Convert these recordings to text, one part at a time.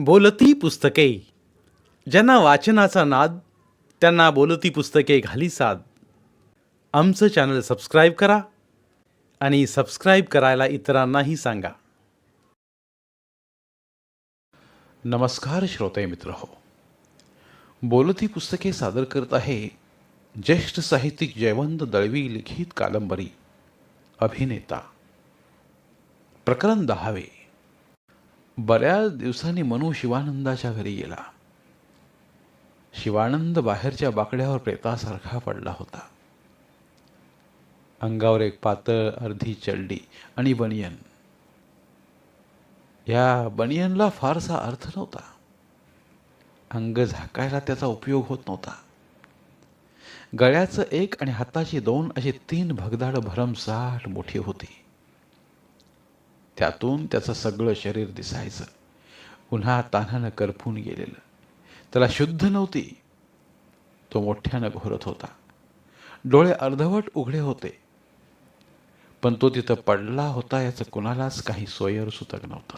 बोलती पुस्तके. ज्यांना वाचनाचा नाद त्यांना बोलती पुस्तके घाली साद. आमचं चॅनल सबस्क्राईब करा आणि सबस्क्राईब करायला इतरांनाही सांगा. नमस्कार श्रोते मित्र हो. बोलती पुस्तके सादर करत आहे ज्येष्ठ साहित्यिक जयवंत दळवी लिखित कादंबरी अभिनेता. प्रकरण 10. बऱ्याच दिवसांनी मनू शिवानंदाच्या घरी गेला. शिवानंद बाहेरच्या बाकड्यावर प्रेतासारखा पडला होता. अंगावर एक पातळ अर्धी चड्डी आणि बनियन. या बनियनला फारसा अर्थ नव्हता. अंग झाकायला त्याचा उपयोग होत नव्हता. गळ्याचं एक आणि हाताची 2 अशी 3 भगदाड भरमसाठ मोठी होती. त्यातून त्याचं सगळं शरीर दिसायचं. पुन्हा तान्हानं करपून गेलेलं. त्याला शुद्ध नव्हती. तो मोठ्यानं घोरत होता. डोळे अर्धवट उघडे होते. पण तो तिथं पडला होता याचं कुणालाच काही सोयर सुतक नव्हतं.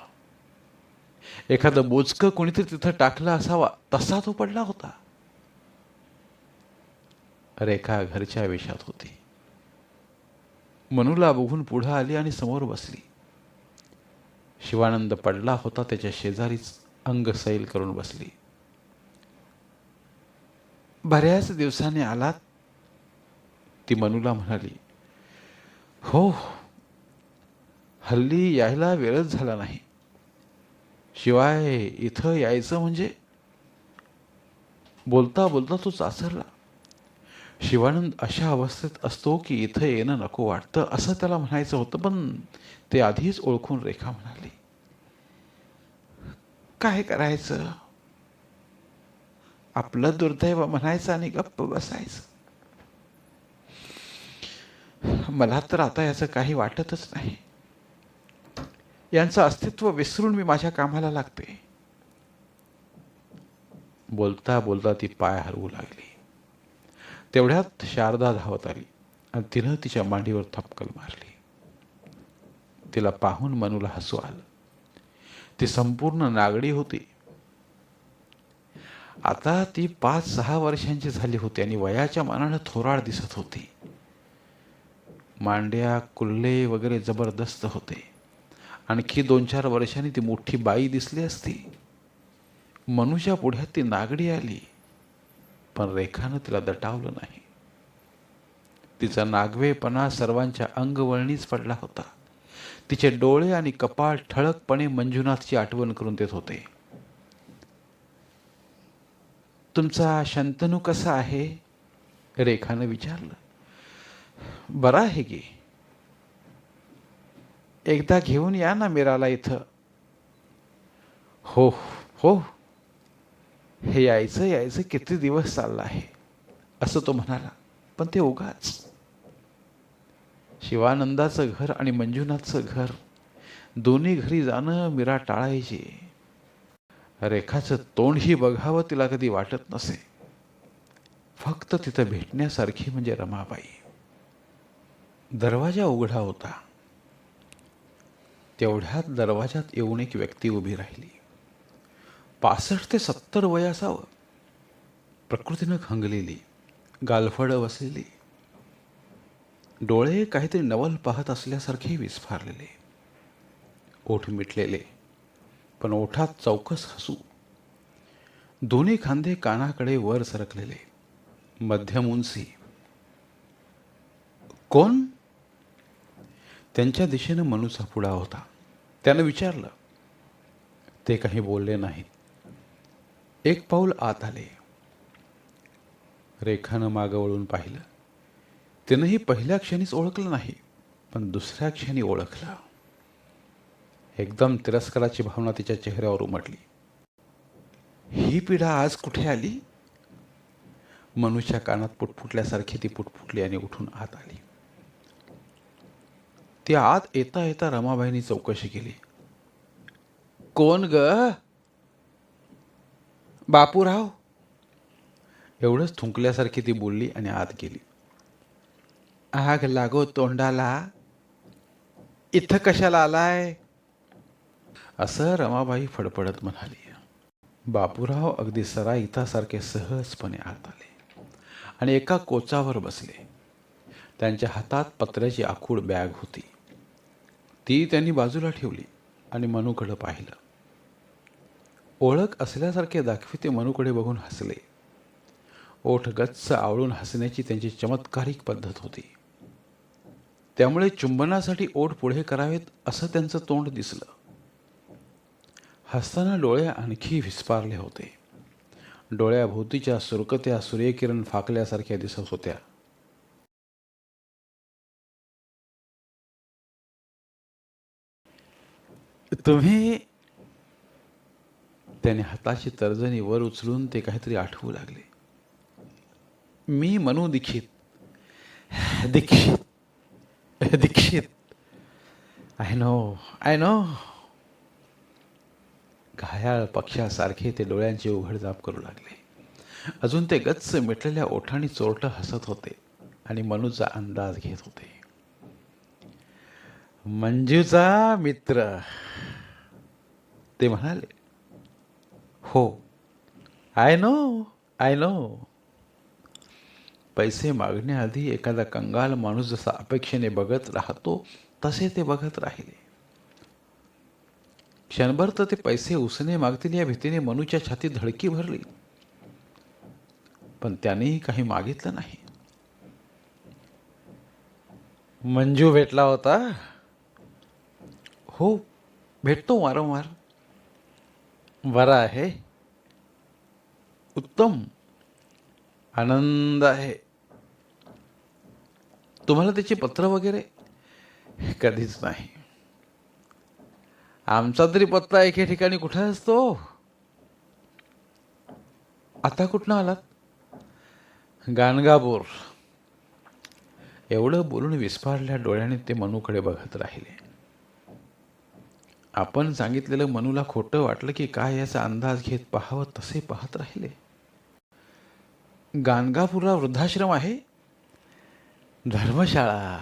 एखादं बोचकं कोणीतरी तिथं टाकलं असावा तसा तो पडला होता. रेखा घरच्या वेशात होती. मनूला बघून पुढं आली आणि समोर बसली. शिवानंद पडला होता त्याच्या शेजारीच अंग सैल करून बसली. बऱ्याच दिवसांनी आलात? ती मनूला म्हणाली. हो, हल्ली यायला वेळच झाला नाही. शिवाय इथं यायचं म्हणजे. बोलता बोलता तो चाचरला. शिवानंद अशा अवस्थेत असतो की इथं येणं नको वाटतं असं त्याला म्हणायचं होतं, पण ते आधीच ओळखून रेखा म्हणाली. काय करायचं, आपलं दुर्दैव म्हणायचं आणि गप्प बसायचं. मला तर आता याचं काही वाटतच नाही. यांचं अस्तित्व विसरून मी माझ्या कामाला लागते. बोलता बोलता ती पाय हलवू लागली. तेवढ्यात शारदा धावत आली आणि तिनं तिच्या मांडीवर थपकल मारली. तिला पाहून मनूला हसू आलं. ती संपूर्ण नागडी होती. आता ती 5-6 वर्षांची झाली होती आणि वयाच्या मानानं थोराड दिसत होती. मांड्या कुल्ले वगैरे जबरदस्त होते. आणखी 2-4 वर्षांनी ती मोठी बाई दिसली असती. मनूच्या पुढ्यात ती नागडी आली, पण रेखानं तिला दटावलं नाही. तिचा नागवेपणा सर्वांच्या अंगवळणीच पडला होता. तिचे डोळे आणि कपाळ ठळकपणे मंजुनाथची आठवण करून देत होते. तुमचा शंतनू कसा आहे? रेखानं विचारलं. बरा आहे की. एकदा घेऊन या ना मीराला इथं. हो हो, हे यायचं किती दिवस चाललं आहे असं तो म्हणाला, पण ते उगाच. शिवानंदाचं घर आणि मंजुनाथचं घर दोन्ही घरी जाणं मीरा टाळायची. रेखाचं तोंडही बघावं तिला कधी वाटत नसे. फक्त तिथं भेटण्यासारखी म्हणजे रमाबाई. दरवाजा उघडा होता. तेवढ्यात दरवाजात येऊन एक व्यक्ती उभी राहिली. 65 ते 70 वय असावं. प्रकृतीनं खंगलेली, गालफडं बसलेली, डोळे काहीतरी नवल पाहत असल्यासारखे विस्फारलेले, ओठ मिटलेले, पण ओठात चौकस हसू. दोन्ही खांदे कानाकडे वर सरकलेले, मध्यम उंची. कोण? त्यांच्या दिशेनं मनूचा पुढा होता. त्यानं विचारलं. ते काही बोलले नाहीत. एक पाऊल आत आले. रेखानं मागं वळून पाहिलं. तिनंही पहिल्या क्षणीच ओळखलं नाही, पण दुसऱ्या क्षणी ओळखलं. एकदम तिरस्काराची भावना तिच्या चेहऱ्यावर उमटली. ही पिढा आज कुठे आली? मनूच्या कानात पुटफुटल्यासारखी ती पुटफुटली आणि उठून आत आली. ती आत येता येता रमाबाईंनी चौकशी केली. कोण ग? बापूराव. एवढंच थुंकल्यासारखी ती बोलली आणि आत गेली. आग लागो तोंडाला, इथं कशाला आलाय? असं रमाबाई फडफडत म्हणाली. बापूराव अगदी सराईतासारखे सहजपणे आत आले आणि एका कोचावर बसले. त्यांच्या हातात पत्र्याची आखूड बॅग होती. ती त्यांनी बाजूला ठेवली आणि मनूकडे पाहिलं. ओळख असल्यासारखे दाखवी ते मनूकडे बघून हसले. ओठ गच्च आवळून हसण्याची त्यांची चमत्कारिक पद्धत होती. त्यामुळे चुंबनासाठी ओठ पुढे करावेत असं त्यांचं तोंड दिसलं. हसताना डोळे आणखी विस्पारले होते. डोळ्याभोवतीच्या सुरकत्या सूर्यकिरण फाकल्यासारख्या दिसत होत्या. तुम्ही, त्याने हाताची तर्जनी वर उचलून ते काहीतरी आठवू लागले. मी मनू दीक्षित. Dikshit Dikshit I know. घायाळ पक्षासारखे ते डोळ्यांची उघडझाप करू लागले. अजून ते गच्च मिटलेल्या ओठांनी चोरटं हसत होते आणि मनूचा अंदाज घेत होते. मंजूचा मित्र, ते म्हणाले. हो, आय नो. पैसे मागण्याआधी एखादा कंगाल माणूस जसा अपेक्षेने बघत राहतो तसे ते बघत राहिले. क्षणभर तर ते पैसे उसने मागतील या भीतीने मनूच्या छातीत धडकी भरली, पण त्यानेही काही मागितलं नाही. मंजू भेटला होता? हो, भेटतो वारंवार. बरा आहे? उत्तम, आनंद आहे. तुम्हाला त्याची पत्र वगैरे? कधीच नाही. आमचा तरी पत्ता एके ठिकाणी कुठे असतो. आता कुठनं आलात? गाणगापूर. एवढं बोलून विस्फारल्या डोळ्याने ते मनूकडे बघत राहिले. आपण सांगितलेलं मनूला खोटं वाटलं की काय याचा अंदाज घेत पाहावं तसे पाहत राहिले. गाणगापूरला वृद्धाश्रम आहे, धर्मशाळा.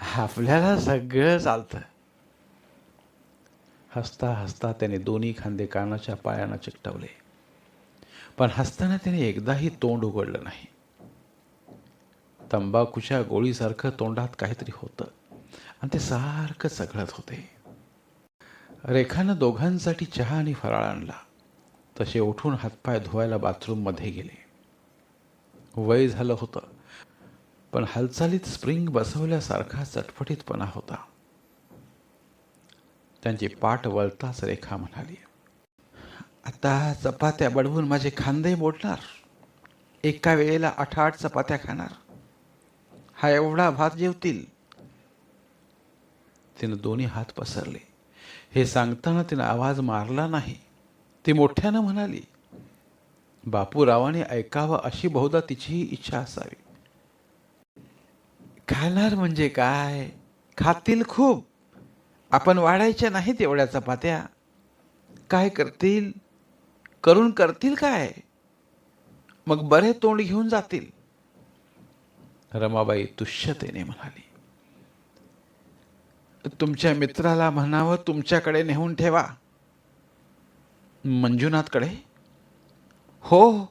आपल्याला सगळं चालतं. हसता हसता त्याने दोन्ही खांदे कानाच्या पायानं चिकटवले, पण हसताना त्याने एकदाही तोंड उघडलं नाही. तंबाखूच्या गोळीसारखं तोंडात काहीतरी होतं आणि ते सारखं चघळत होते. रेखानं दोघांसाठी चहा आणि फराळ आणला. तसे उठून हातपाय धुवायला बाथरूममध्ये गेले. वय झालं होतं, पण हालचालीत स्प्रिंग बसवल्यासारखा चटपटीतपणा होता. त्यांची पाठ वळताच रेखा म्हणाली, आता चपात्या बडवून माझे खांदे मोडणार. एका वेळेला 8-8 चपात्या खाणार. हा एवढा भात जेवतील? तिनं दोन्ही हात पसरले. हे सांगताना तिनं आवाज मारला नाही. ती मोठ्यानं म्हणाली. बापूरावाने ऐकावं अशी बहुधा तिचीही इच्छा असावी. खाणार म्हणजे काय? खातील खूप. आपण वाढायच्या नाहीत एवढ्या चपात्या. काय करतील? करून करतील काय? मग बरे तोंड घेऊन जातील. रमाबाई तुष्यतेने म्हणाली, तुमच्या मित्राला म्हणावं तुमच्याकडे नेऊन ठेवा. मंजुनाथकडे? हो.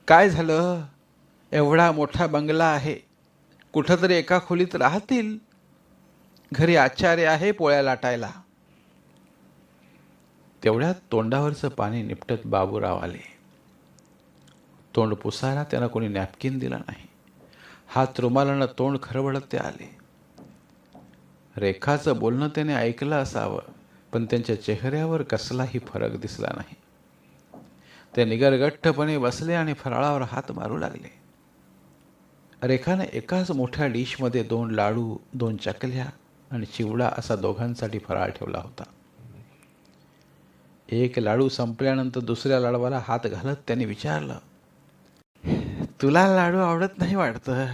काय झालं? एवढा मोठा बंगला आहे. कुठं तरी एका खोलीत राहतील. घरी आचार्य आहे पोळ्या लाटायला. तेवढ्यात तोंडावरचं पाणी निपटत बाबूराव आले. तोंड पुसायला त्यांना कोणी नॅपकिन दिला नाही. हात रुमालानं तोंड खरवडत ते आले. रेखाचं बोलणं त्याने ऐकलं असावं, पण त्यांच्या चेहऱ्यावर कसलाही फरक दिसला नाही. ते निगरगठ्ठपणे बसले आणि फराळावर हात मारू लागले. रेखाने एकाच मोठ्या डिशमध्ये 2 लाडू, 2 चकल्या आणि चिवडा असा दोघांसाठी फराळ ठेवला होता. एक लाडू संपल्यानंतर दुसऱ्या लाडवाला हात घालत त्याने विचारलं, तुला लाडू आवडत नाही वाटतं?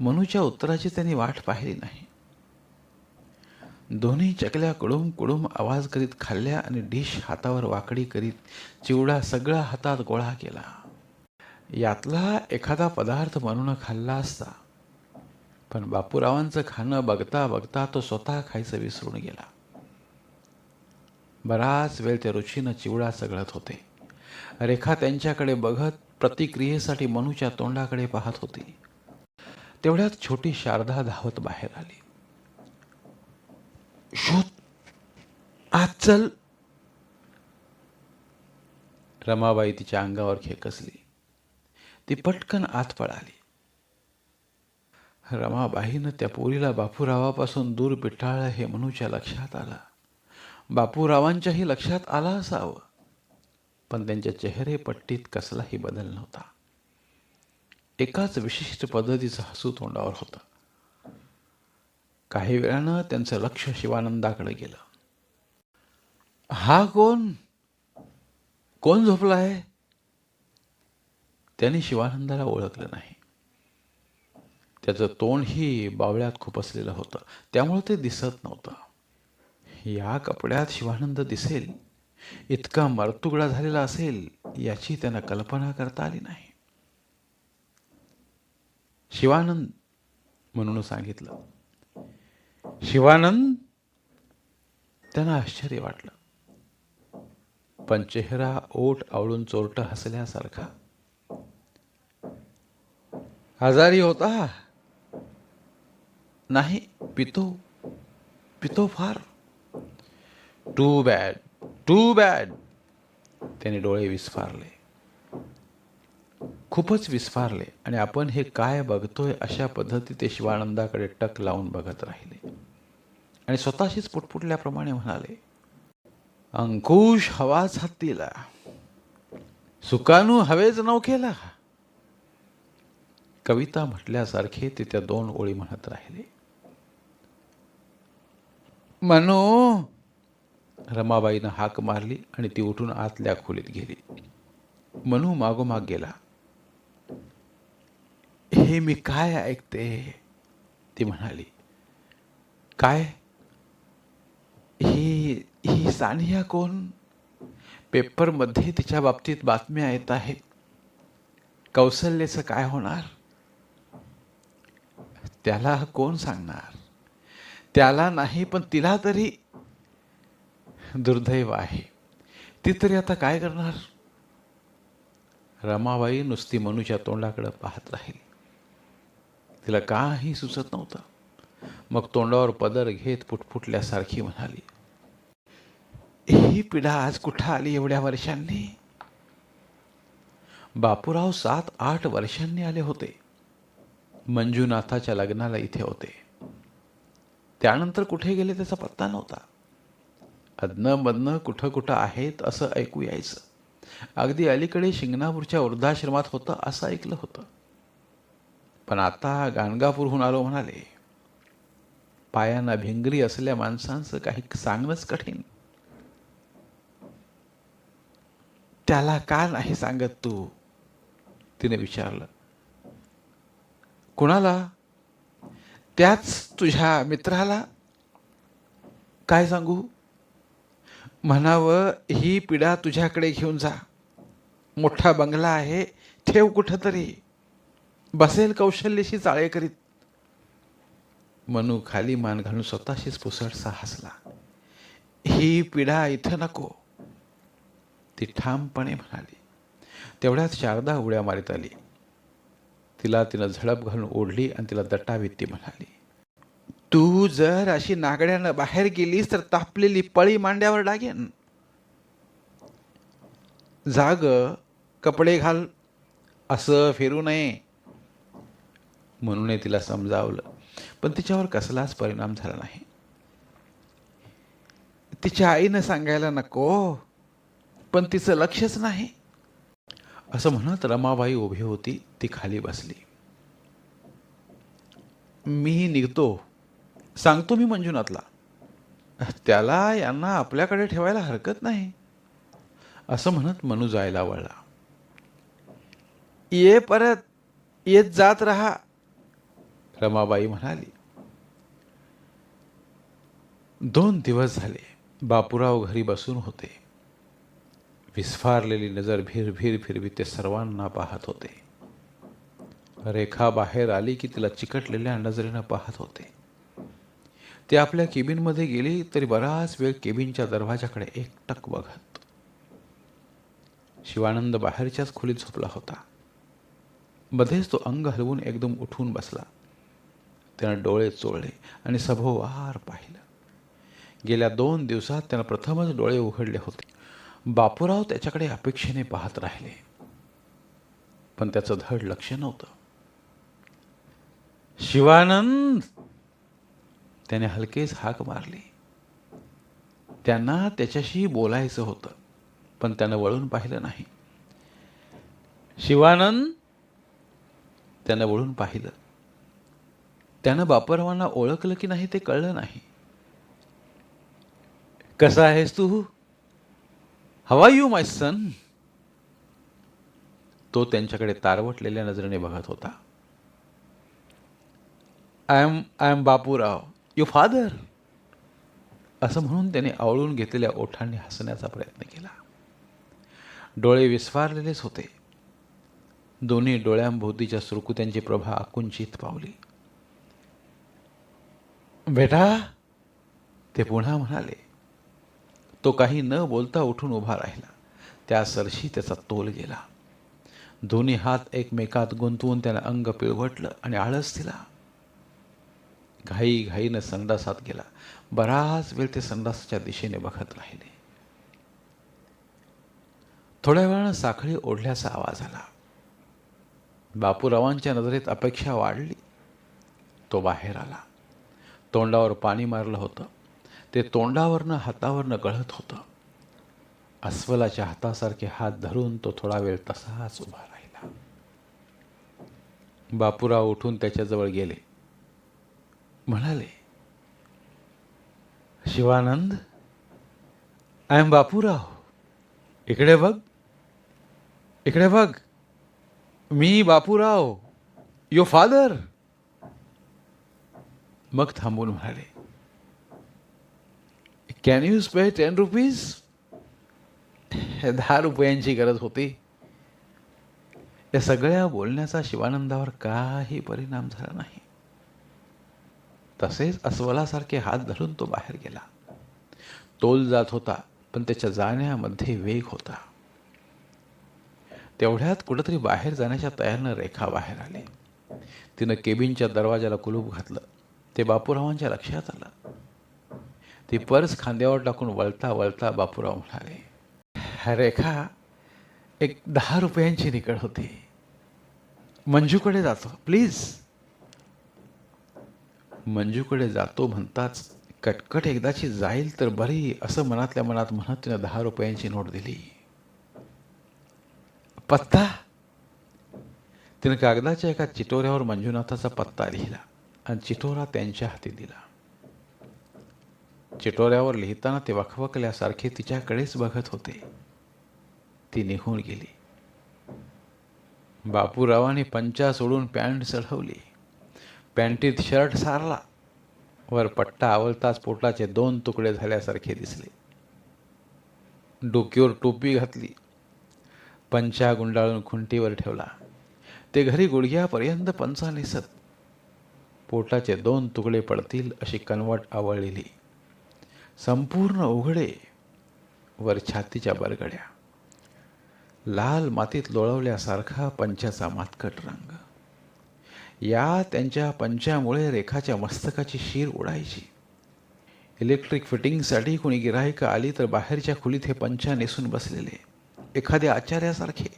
मनूच्या उत्तराची त्यांनी वाट पाहिली नाही. दोन्ही चकल्या कुडूम कुडूम आवाज करीत खाल्ल्या आणि डिश हातावर वाकडी करीत चिवडा सगळा हातात गोळा केला. यातला एखादा पदार्थ मनूनं खाल्ला असता, पण बापूरावांचं खाणं बघता बघता तो स्वतः खायचं विसरून गेला. बराच वेळ ते रुचीनं चिवडा चघळत होते. रेखा त्यांच्याकडे बघत प्रतिक्रियेसाठी मनूच्या तोंडाकडे पाहत होती. तेवढ्यात छोटी शारदा धावत बाहेर आली. शोध, आत चल. रमाबाई तिच्या अंगावर खेकसली. ती पटकन आत पळाली. रमाबाईनं त्या पोरीला बापूरावापासून दूर पिटाळलं हे मनूच्या लक्षात आलं. बापूरावांच्याही लक्षात आलं असावं, पण त्यांच्या चेहरेपट्टीत कसलाही बदल नव्हता. एकाच विशिष्ट पद्धतीचं हसू तोंडावर होतं. काही वेळानं त्यांचं लक्ष शिवानंदाकडे गेलं. हा कोण कोण झोपलाय? त्यांनी शिवानंदाला ओळखलं नाही. त्याचं तोंडही बावळ्यात खुपसलेलं होतं, त्यामुळे ते दिसत नव्हतं. या कपड्यात शिवानंद दिसेल इतका मरतुगडा झालेला असेल याची त्यांना कल्पना करता आली नाही. शिवानंद म्हणून सांगितलं. शिवानंद? त्यांना आश्चर्य वाटलं, पण चेहरा ओठ आवळून चोरटं हसल्यासारखा. आजारी होता? नाही, पितो फार. Too bad, too bad. त्याने डोळे विस्फारले, खूपच विस्फारले, आणि आपण हे काय बघतोय अशा पद्धती ते शिवानंदाकडे टक लावून बघत राहिले आणि स्वतःशीच पुटपुटल्याप्रमाणे म्हणाले, अंकुश हवाच हत्तीला, सुकानू हवेच नौकेला. कविता म्हटल्यासारखे ते त्या दोन ओळी म्हणत राहिले. मनू, रमाबाईनं हाक मारली आणि ती उठून आतल्या खोलीत गेली. मनू मागोमाग गेला. हे मी काय ऐकते? ती म्हणाली. काय? ही सानिया कोण? पेपरमध्ये तिच्या बाबतीत बातम्या येत आहेत. कौशल्याचं काय होणार? त्याला कोण सांगणार? त्याला नाही, पण तिला तरी. दुर्दैव आहे. ती तरी आता काय करणार? रमाबाई नुसती मनूच्या तोंडाकडे पाहत राहिली. तिला काही सुचत नव्हतं. मग तोंडावर पदर घेत पुटपुटल्यासारखी म्हणाली, ही पिढा आज कुठं आली एवढ्या वर्षांनी? बापूराव 7-8 वर्षांनी आले होते. मंजुनाथाच्या लग्नाला इथे होते. त्यानंतर कुठे गेले त्याचा पत्ता नव्हता. अदनं कुठं कुठं आहेत असं ऐकू यायचं. अगदी अलीकडे शिंगणापूरच्या वृद्धाश्रमात होतं असं ऐकलं होतं. पण आता गाणगापूरहून आलो म्हणाले. पायांना भिंगरी असलेल्या माणसांचं काही सांगणंच कठीण. त्याला का नाही सांगत तू? तिने विचारलं. कुणाला? त्याच तुझ्या मित्राला. काय सांगू? म्हणावं, ही पिढा तुझ्याकडे घेऊन जा. मोठा बंगला आहे, ठेव कुठं तरी. बसेल कौशल्याशी चाळे करीत. मनू खाली मान घालून स्वतःशीच पुसटसा हसला. ही पिढा इथं नको, ती ठामपणे म्हणाली. तेवढ्यात शारदा उड्या मारीत आली. तिनं झडप घालून ओढली आणि तिला दटावीत ती म्हणाली, तू जर अशी नागड्यानं बाहेर गेलीस तर तापलेली पळी मांड्यावर लागेन. जाग, कपडे घाल, असं फिरू नये. म्हणून तिला समजावलं, पण तिच्यावर कसलाच परिणाम झाला नाही. तिच्या आईनं सांगायला नको, पण तिचं लक्षच नाही. असं म्हणत रमाबाई उभी होती. ती खाली बसली. मी निघतो, सांगतो मी मंजुनाथला. त्याला यांना आपल्याकडे ठेवायला हरकत नाही. असं म्हणत मनू जायला वळला. ये परत, येत जात राहा, रमाबाई म्हणाली. 2 दिवस झाले बापूराव घरी बसून होते. विस्फारलेली नजर भीर फिरवी ते सर्वांना पाहत होते. रेखा बाहेर आली की तिला चिकटलेल्या नजरेनं पाहत होते. ती आपल्या केबिनमध्ये गेली तरी बराच वेळ केबिनच्या दरवाजाकडे एकटक बघत. शिवानंद बाहेरच्याच खोलीत झोपला होता. मध्येच तो अंग हलवून एकदम उठून बसला. त्यानं डोळे चोळले आणि सभोवार पाहिलं. गेल्या 2 दिवसात त्यानं प्रथमच डोळे उघडले होते. बापूराव त्याच्याकडे अपेक्षेने पाहत राहिले, पण त्याचं धड लक्ष नव्हतं. शिवानंद, त्याने हलकेच हाक मारली. त्यांना त्याच्याशी बोलायचं होतं, पण त्यानं वळून पाहिलं नाही. शिवानंद, त्यानं वळून पाहिलं. त्यानं बापूरावांना ओळखलं की नाही ते कळलं नाही. कसा आहेस तू? How are you my son? तो त्यांच्याकडे तारवटलेल्या नजरेने बघत होता. I am Bapurao, your father, असं म्हणून त्याने आवळून घेतलेल्या ओठांनी हसण्याचा प्रयत्न केला. डोळे विस्फारलेलेच होते. दोन्ही डोळ्यांभोवतीच्या सुरकुत्यांची प्रभा आकुंचित पावली. बेटा, ते पुन्हा म्हणाले. तो काही न बोलता उठून उभा राहिला. त्या सरशी त्याचा तोल गेला. दोन्ही हात एकमेकात गुंतवून त्यानं अंग पिळवटलं आणि आळस दिला. घाईघाईनं संडासात गेला. बराच वेळ ते संडासाच्या दिशेने बघत राहिले. थोड्या वेळानं साखळी ओढल्याचा आवाज आला. बापूरावांच्या नजरेत अपेक्षा वाढली. तो बाहेर आला. तोंडावर पाणी मारलं होतं. ते तोंडावरनं हातावरनं गळत होतं. अस्वलाच्या हातासारखे हात धरून तो थोडा वेळ तसाच उभा राहिला. बापूराव उठून त्याच्याजवळ गेले. म्हणाले, शिवानंद, आय एम बापूराव. इकडे बघ, इकडे बघ. मी बापूराव, युअर फादर. मग थांबून म्हणाले, कॅन यू स्पेअर 10 रुपीज? 10 रुपयांची गरज होती. या सगळ्या बोलण्याचा शिवानंदावर काही परिणाम झाला नाही. तसेच अस्वलासारखे हात धरून तो बाहेर गेला. तोल जात होता, पण त्याच्या जाण्यामध्ये वेग होता. तेवढ्यात कुठंतरी बाहेर जाण्याच्या तयारीनं रेखा बाहेर आली. तिनं केबिनच्या दरवाजाला कुलूप घातलं. ते बापूरावांच्या लक्षात आलं. ती पर्स खांद्यावर टाकून वळता वळता बापूराव म्हणाले, रेखा, एक 10 रुपयांची निकड होती. मंजूकडे जातो प्लीज. मंजूकडे जातो म्हणताच कटकट एकदाची जाईल तर बरी, असं मनातल्या मनात म्हणत तिनं 10 रुपयांची नोट दिली. पत्ता? तिनं कागदाच्या एका चिटोऱ्यावर मंजुनाथाचा पत्ता लिहिला आणि चिटोरा त्यांच्या हाती दिला. चिटोऱ्यावर लिहिताना ते वखवकल्यासारखे तिच्याकडेच बघत होते. ती निघून गेली. बापूरावांनी पंचा सोडून पॅन्ट चढवली. पॅन्टीत शर्ट सारला. वर पट्टा आवळताच पोटाचे 2 तुकडे झाल्यासारखे दिसले. डोक्यावर टोपी घातली. पंचा गुंडाळून खुंटीवर ठेवला. ते घरी गुडघ्यापर्यंत पंचा नेसत. पोटाचे 2 तुकडे पडतील अशी कनवट आवळलेली. संपूर्ण उघडे. वर छातीच्या बरगड्या. लाल मातीत लोळवल्यासारखा पंचाचा मातकट रंग. या त्यांच्या पंचामुळे रेखाच्या मस्तकाची शीर उडायची. इलेक्ट्रिक फिटिंगसाठी कोणी गिराहिकं आली तर बाहेरच्या खोलीत हे पंचा नेसून बसलेले, एखाद्या आचार्यासारखे.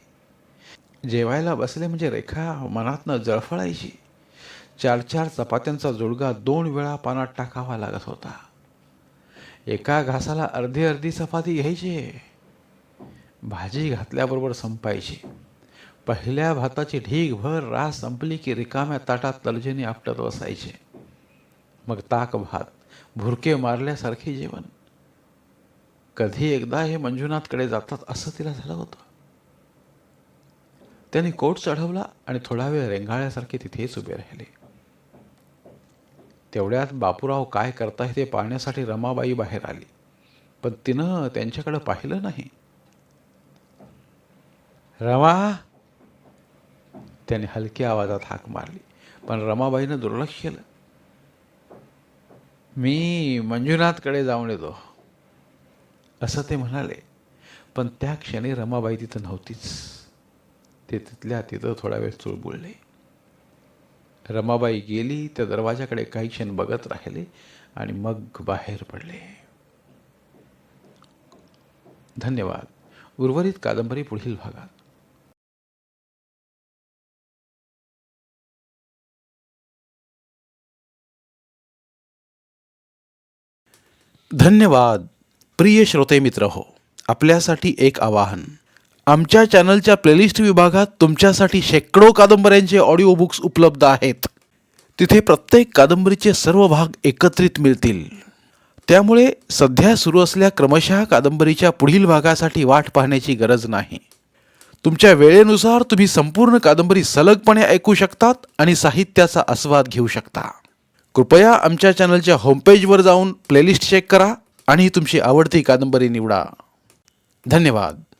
जेवायला बसले म्हणजे रेखा मनातनं जळफळायची. 4-4 चपात्यांचा जुडगा 2 वेळा पानात टाकावा लागत होता. एका घासाला अर्धी चपाती घ्यायची. भाजी घातल्याबरोबर संपायची. पहिल्या भाताची ढीगभर रास संपली की रिकाम्या ताटात तर्जनी आपटत बसायचे. मग ताक भात, भुरके मारल्यासारखे जेवण. कधी एकदा हे मंजुनाथकडे जातात असं तिला झालं होतं. त्यांनी कोट चढवला आणि थोडा वेळ रेंगाळल्यासारखे तिथेच उभे राहिले. तेवढ्यात बापूराव काय करताय ते पाहण्यासाठी रमाबाई बाहेर आली, पण तिनं त्यांच्याकडे पाहिलं नाही. रमा, त्याने हलक्या आवाजात हाक मारली, पण रमाबाईनं दुर्लक्ष केलं. मी मंजुनाथकडे जाऊन येतो असं ते म्हणाले. पण त्या क्षणी रमाबाई तिथं नव्हतीच. ते तिथल्या तिथं थोडा वेळ चुळबुळले. रमाबाई गेली. त्या दरवाजाकडे काही क्षण बघत राहिले आणि मग बाहेर पडले. धन्यवाद. उर्वरित कादंबरी पुढील भागात. धन्यवाद. प्रिय श्रोते मित्र हो, आपल्यासाठी एक आवाहन. आमच्या चॅनलच्या प्लेलिस्ट विभागात तुमच्यासाठी शेकडो कादंबऱ्यांचे ऑडिओ बुक्स उपलब्ध आहेत. तिथे प्रत्येक कादंबरीचे सर्व भाग एकत्रित मिळतील. त्यामुळे सध्या सुरू असलेल्या क्रमशः कादंबरीच्या पुढील भागासाठी वाट पाहण्याची गरज नाही. तुमच्या वेळेनुसार तुम्ही संपूर्ण कादंबरी सलगपणे ऐकू शकतात आणि साहित्याचा आस्वाद घेऊ शकता. कृपया आमच्या चॅनलच्या होमपेजवर जाऊन प्लेलिस्ट चेक करा आणि तुमची आवडती कादंबरी निवडा. धन्यवाद.